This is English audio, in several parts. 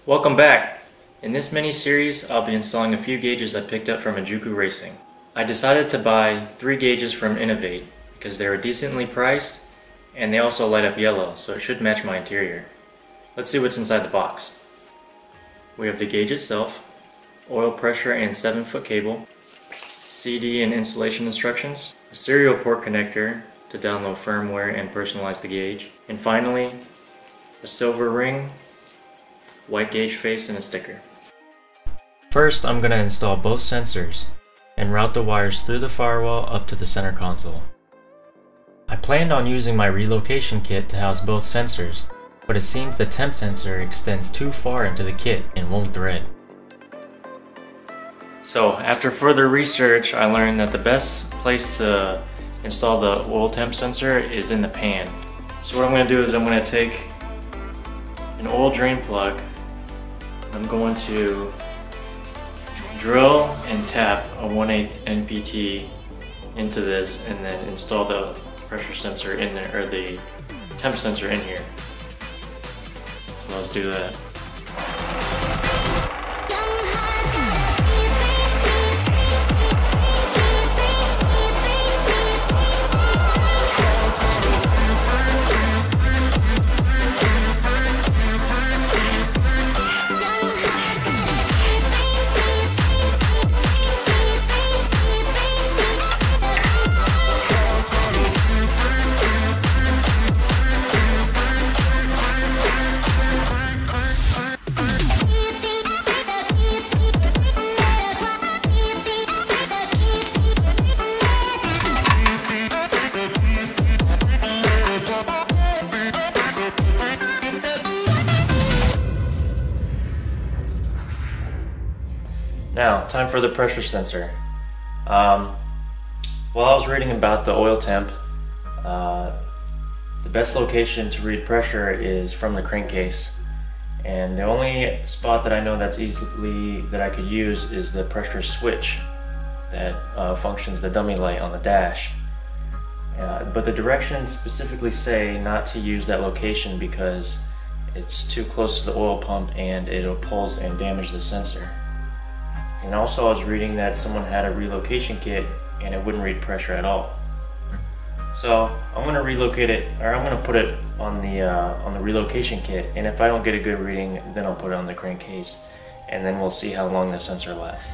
Welcome back! In this mini-series, I'll be installing a few gauges I picked up from Enjuku Racing. I decided to buy 3 gauges from Innovate because they were decently priced and they also light up yellow, so it should match my interior. Let's see what's inside the box. We have the gauge itself, oil pressure and 7-foot cable, CD and installation instructions, a serial port connector to download firmware and personalize the gauge, and finally, a silver ring, white gauge face, and a sticker. First, I'm going to install both sensors and route the wires through the firewall up to the center console. I planned on using my relocation kit to house both sensors, but it seems the temp sensor extends too far into the kit and won't thread. So after further research, I learned that the best place to install the oil temp sensor is in the pan. So what I'm going to do is I'm going to take an oil drain plug. I'm going to drill and tap a 1/8 NPT into this and then install the pressure sensor in there, or the temp sensor in here. So let's do that. Now, time for the pressure sensor. While I was reading about the oil temp, the best location to read pressure is from the crankcase, and the only spot that I know that's that I could use is the pressure switch that functions the dummy light on the dash. But the directions specifically say not to use that location because it's too close to the oil pump and it'll pulse and damage the sensor. And also I was reading that someone had a relocation kit and it wouldn't read pressure at all. So I'm going to relocate it, or I'm going to put it on the relocation kit, and if I don't get a good reading, then I'll put it on the crankcase, and then we'll see how long the sensor lasts.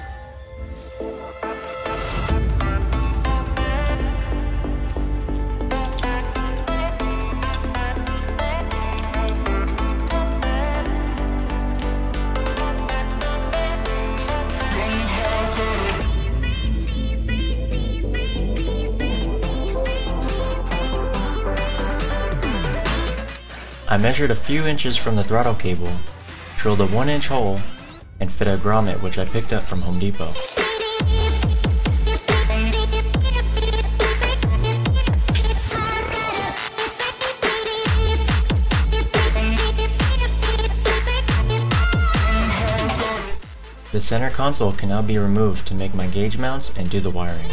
I measured a few inches from the throttle cable, drilled a 1-inch hole, and fit a grommet which I picked up from Home Depot. The center console can now be removed to make my gauge mounts and do the wiring.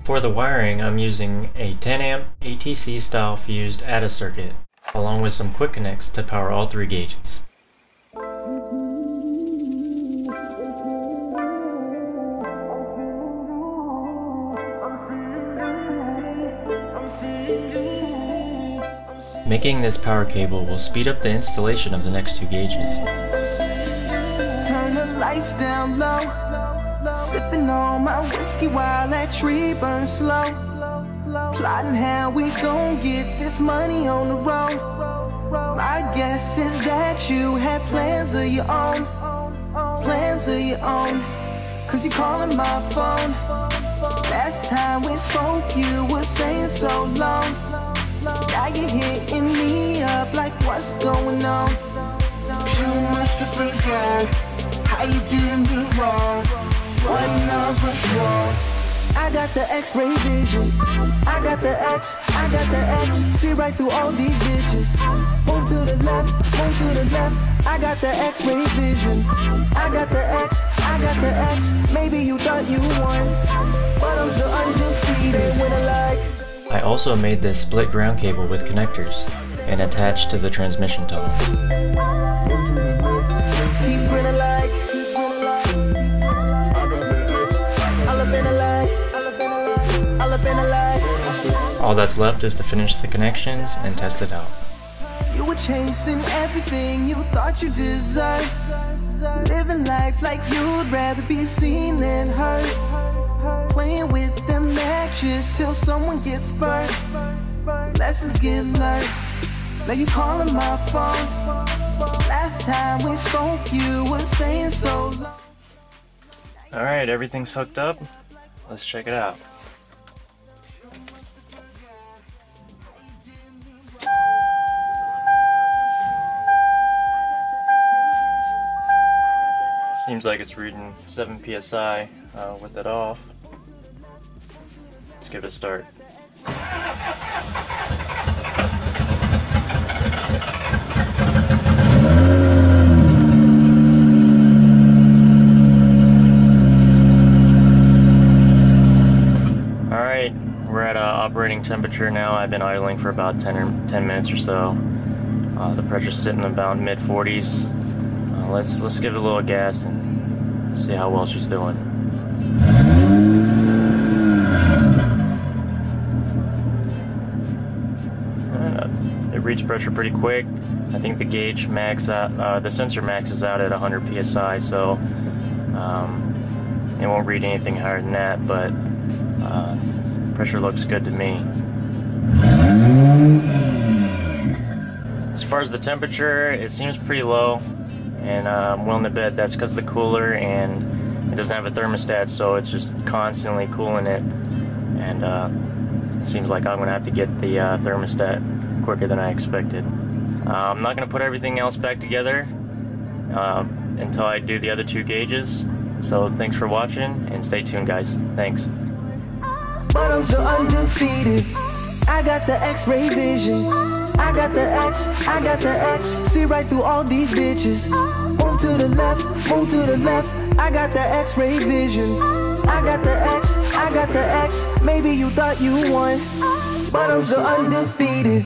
For the wiring, I'm using a 10 amp ATC style fused ADA circuit, along with some quick connects to power all 3 gauges. Making this power cable will speed up the installation of the next 2 gauges. Turn the lights down low, sipping on my whiskey while that tree burns slow. Plotting how we gon' get this money on the road. My guess is that you had plans of your own, Cause you calling my phone. Last time we spoke, you were saying wrong. One of us wrong. I got the X-ray vision. I got the X, I got the X. See right through all these bitches. Move to the left, move to the left. I got the X-ray vision. I got the X, I got the X. Maybe you thought you won, but I'm still undefeated. When I like. I also made this split ground cable with connectors and attached to the transmission tunnel. Keep grinning like. All up in a lie. All up in a lie. All that's left is to finish the connections and test it out. You were chasing everything you thought you deserved. Living life like you'd rather be seen than heard. Playing with them matches till someone gets burnt. Lessons get learned. Now you calling my phone. Last time we spoke you were saying so long. Alright, everything's hooked up. Let's check it out. Seems like it's reading 7 psi with it off. Let's give it a start. Alright, we're at operating temperature now. I've been idling for about 10 minutes or so. The pressure's sitting about mid-40s. Let's give it a little gas and see how well she's doing. It reached pressure pretty quick. I think the gauge max out, the sensor maxes out at 100 psi, so it won't read anything higher than that. But pressure looks good to me. As far as the temperature, it seems pretty low. And I'm willing to bet that's because of the cooler, and it doesn't have a thermostat, so it's just constantly cooling it. And it seems like I'm going to have to get the thermostat quicker than I expected. I'm not going to put everything else back together until I do the other 2 gauges. So thanks for watching, and stay tuned, guys. Thanks. But I'm still undefeated. I got the X-ray vision. I got the X, I got the X. See right through all these bitches. Move to the left, move to the left. I got the X-ray vision. I got the X, I got the X. Maybe you thought you won, but I'm still undefeated.